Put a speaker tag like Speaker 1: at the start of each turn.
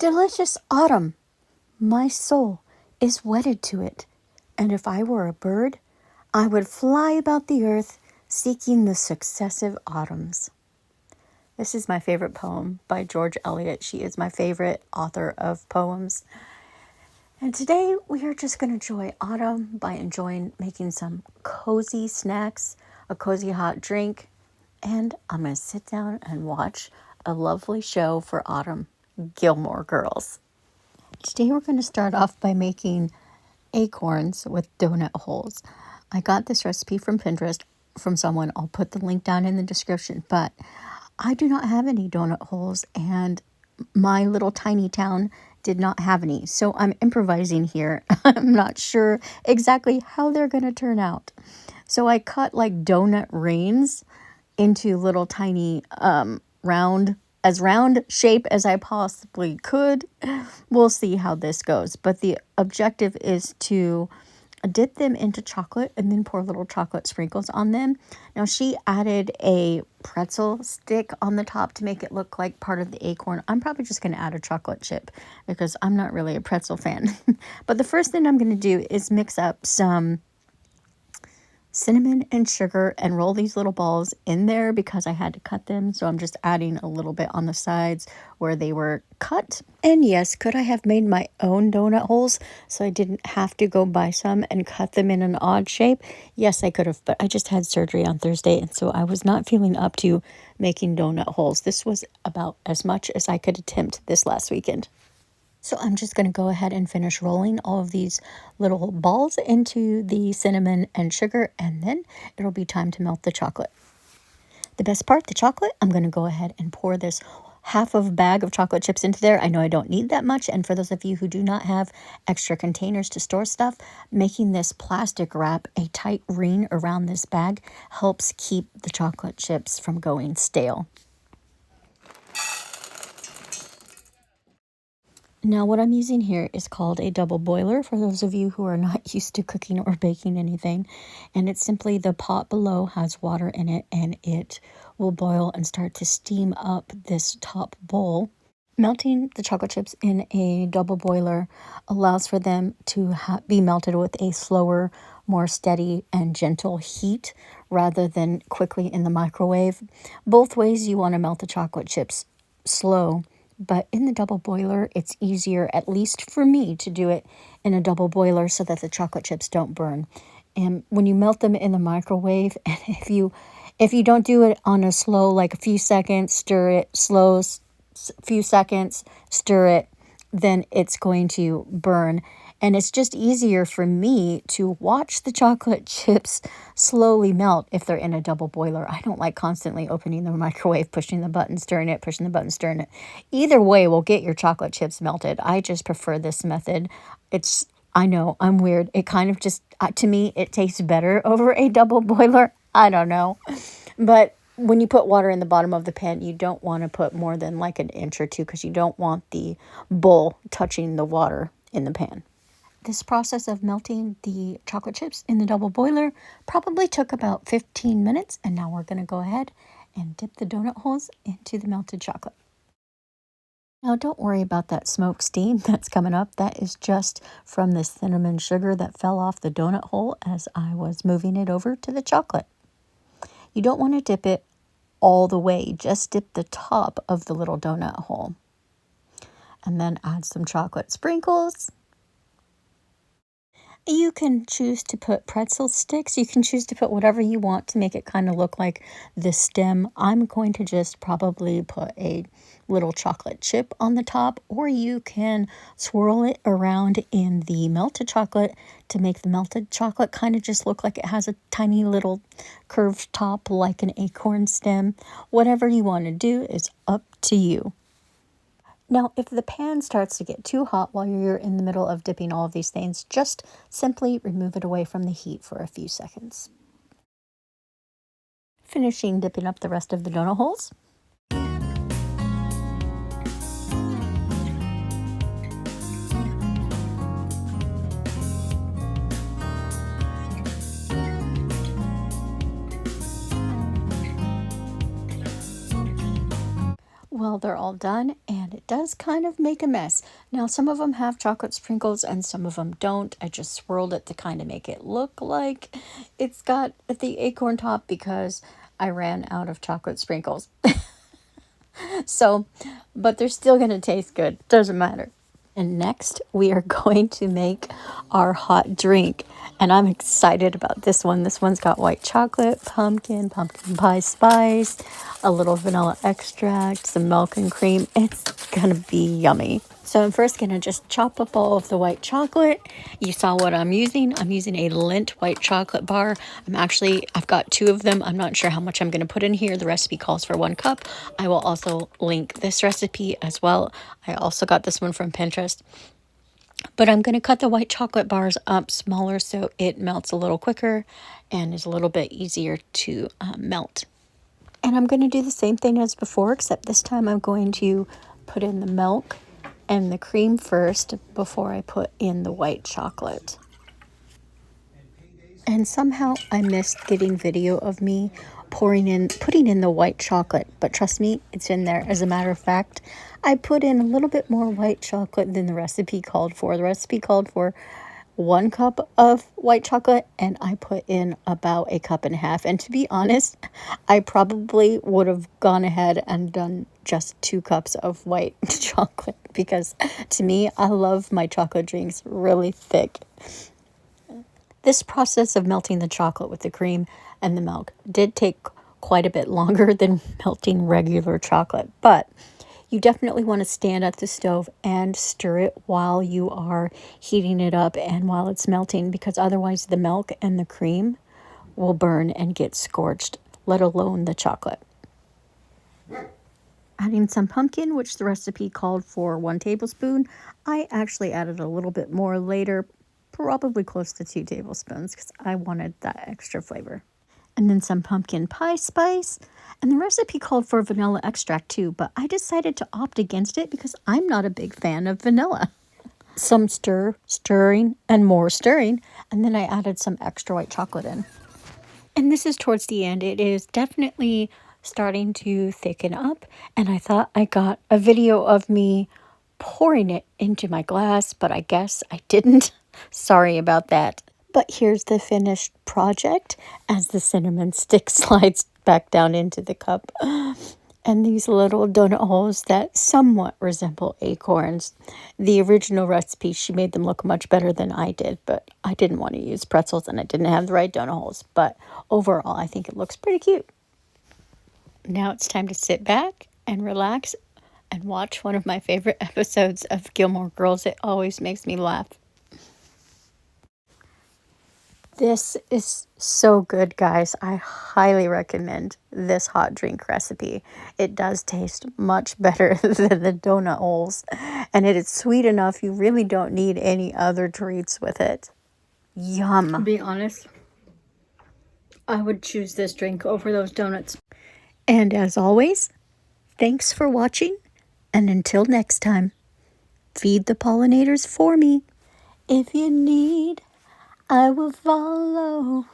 Speaker 1: delicious autumn. My soul is wedded to it, and if I were a bird, I would fly about the earth seeking the successive autumns. This is my favorite poem by George Elliot. She is my favorite author of poems. And today we are just going to enjoy autumn by enjoying making some cozy snacks, a cozy hot drink, and I'm going to sit down and watch a lovely show for Autumn Gilmore Girls. Today we're going to start off by making acorns with donut holes. I got this recipe from Pinterest from someone. I'll put the link down in the description, but I do not have any donut holes, and my little tiny town did not have any. So I'm improvising here. I'm not sure exactly how they're going to turn out. So I cut like donut rings into little tiny round shape as I possibly could. We'll see how this goes. But the objective is to dip them into chocolate and then pour little chocolate sprinkles on them. Now she added a pretzel stick on the top to make it look like part of the acorn. I'm probably just going to add a chocolate chip because I'm not really a pretzel fan. But the first thing I'm going to do is mix up some cinnamon and sugar and roll these little balls in there because I had to cut them. So I'm just adding a little bit on the sides where they were cut. And yes, could I have made my own donut holes so I didn't have to go buy some and cut them in an odd shape? Yes, I could have, but I just had surgery on Thursday, and so I was not feeling up to making donut holes. This was about as much as I could attempt this last weekend. So I'm just going to go ahead and finish rolling all of these little balls into the cinnamon and sugar, and then it'll be time to melt the chocolate. The best part, the chocolate, I'm going to go ahead and pour this half of a bag of chocolate chips into there. I know I don't need that much, and for those of you who do not have extra containers to store stuff, making this plastic wrap a tight ring around this bag helps keep the chocolate chips from going stale. Now what I'm using here is called a double boiler for those of you who are not used to cooking or baking anything. And it's simply the pot below has water in it, and it will boil and start to steam up this top bowl. Melting the chocolate chips in a double boiler allows for them to be melted with a slower, more steady and gentle heat rather than quickly in the microwave. Both ways you want to melt the chocolate chips slow. But in the double boiler, it's easier, at least for me, to do it in a double boiler so that the chocolate chips don't burn. And when you melt them in the microwave, and if you don't do it on a slow, like a few seconds, stir it, slow, few seconds, stir it, then it's going to burn. And it's just easier for me to watch the chocolate chips slowly melt if they're in a double boiler. I don't like constantly opening the microwave, pushing the button, stirring it, pushing the button, stirring it. Either way will get your chocolate chips melted. I just prefer this method. I know, I'm weird. It kind of just, to me, it tastes better over a double boiler. I don't know. But when you put water in the bottom of the pan, you don't want to put more than like an inch or two because you don't want the bowl touching the water in the pan. This process of melting the chocolate chips in the double boiler probably took about 15 minutes, and now we're going to go ahead and dip the donut holes into the melted chocolate. Now don't worry about that smoke steam that's coming up. That is just from the cinnamon sugar that fell off the donut hole as I was moving it over to the chocolate. You don't want to dip it all the way, just dip the top of the little donut hole. And then add some chocolate sprinkles. You can choose to put pretzel sticks. You can choose to put whatever you want to make it kind of look like the stem. I'm going to just probably put a little chocolate chip on the top, or you can swirl it around in the melted chocolate to make the melted chocolate kind of just look like it has a tiny little curved top like an acorn stem. Whatever you want to do is up to you. Now, if the pan starts to get too hot while you're in the middle of dipping all of these things, just simply remove it away from the heat for a few seconds. Finishing dipping up the rest of the donut holes. Well, they're all done, and it does kind of make a mess. Now, some of them have chocolate sprinkles and some of them don't. I just swirled it to kind of make it look like it's got the acorn top because I ran out of chocolate sprinkles. So, but they're still going to taste good. Doesn't matter. And next, we are going to make our hot drink. And I'm excited about this one. This one's got white chocolate, pumpkin pie spice, a little vanilla extract, some milk and cream. It's going to be yummy. So I'm first going to just chop up all of the white chocolate. You saw what I'm using. I'm using a Lindt white chocolate bar. I've got 2 of them. I'm not sure how much I'm going to put in here. The recipe calls for 1 cup. I will also link this recipe as well. I also got this one from Pinterest. But I'm going to cut the white chocolate bars up smaller so it melts a little quicker and is a little bit easier to melt. And I'm going to do the same thing as before, except this time I'm going to put in the milk and the cream first before I put in the white chocolate. And somehow I missed getting video of me putting in the white chocolate, but trust me, it's in there. As a matter of fact, I put in a little bit more white chocolate than the recipe called for. The recipe called for 1 cup of white chocolate, and I put in about 1.5 cups. And to be honest, I probably would have gone ahead and done just 2 cups of white chocolate because to me, I love my chocolate drinks really thick. This process of melting the chocolate with the cream and the milk did take quite a bit longer than melting regular chocolate, but you definitely want to stand at the stove and stir it while you are heating it up and while it's melting, because otherwise the milk and the cream will burn and get scorched, let alone the chocolate. Adding some pumpkin, which the recipe called for 1 tablespoon. I actually added a little bit more later, probably close to 2 tablespoons because I wanted that extra flavor. And then some pumpkin pie spice. And the recipe called for vanilla extract too, but I decided to opt against it because I'm not a big fan of vanilla. Some stirring, and more stirring, and then I added some extra white chocolate in. And this is towards the end. It is definitely starting to thicken up, and I thought I got a video of me pouring it into my glass, but I guess I didn't. Sorry about that. But here's the finished project as the cinnamon stick slides back down into the cup. And these little donut holes that somewhat resemble acorns. The original recipe, she made them look much better than I did, but I didn't want to use pretzels and I didn't have the right donut holes. But overall, I think it looks pretty cute. Now it's time to sit back and relax and watch one of my favorite episodes of Gilmore Girls. It always makes me laugh. This is so good, guys. I highly recommend this hot drink recipe. It does taste much better than the donut holes, and it is sweet enough you really don't need any other treats with it. Yum. To be honest, I would choose this drink over those donuts. And as always, thanks for watching, and until next time, feed the pollinators for me. If you need, I will follow.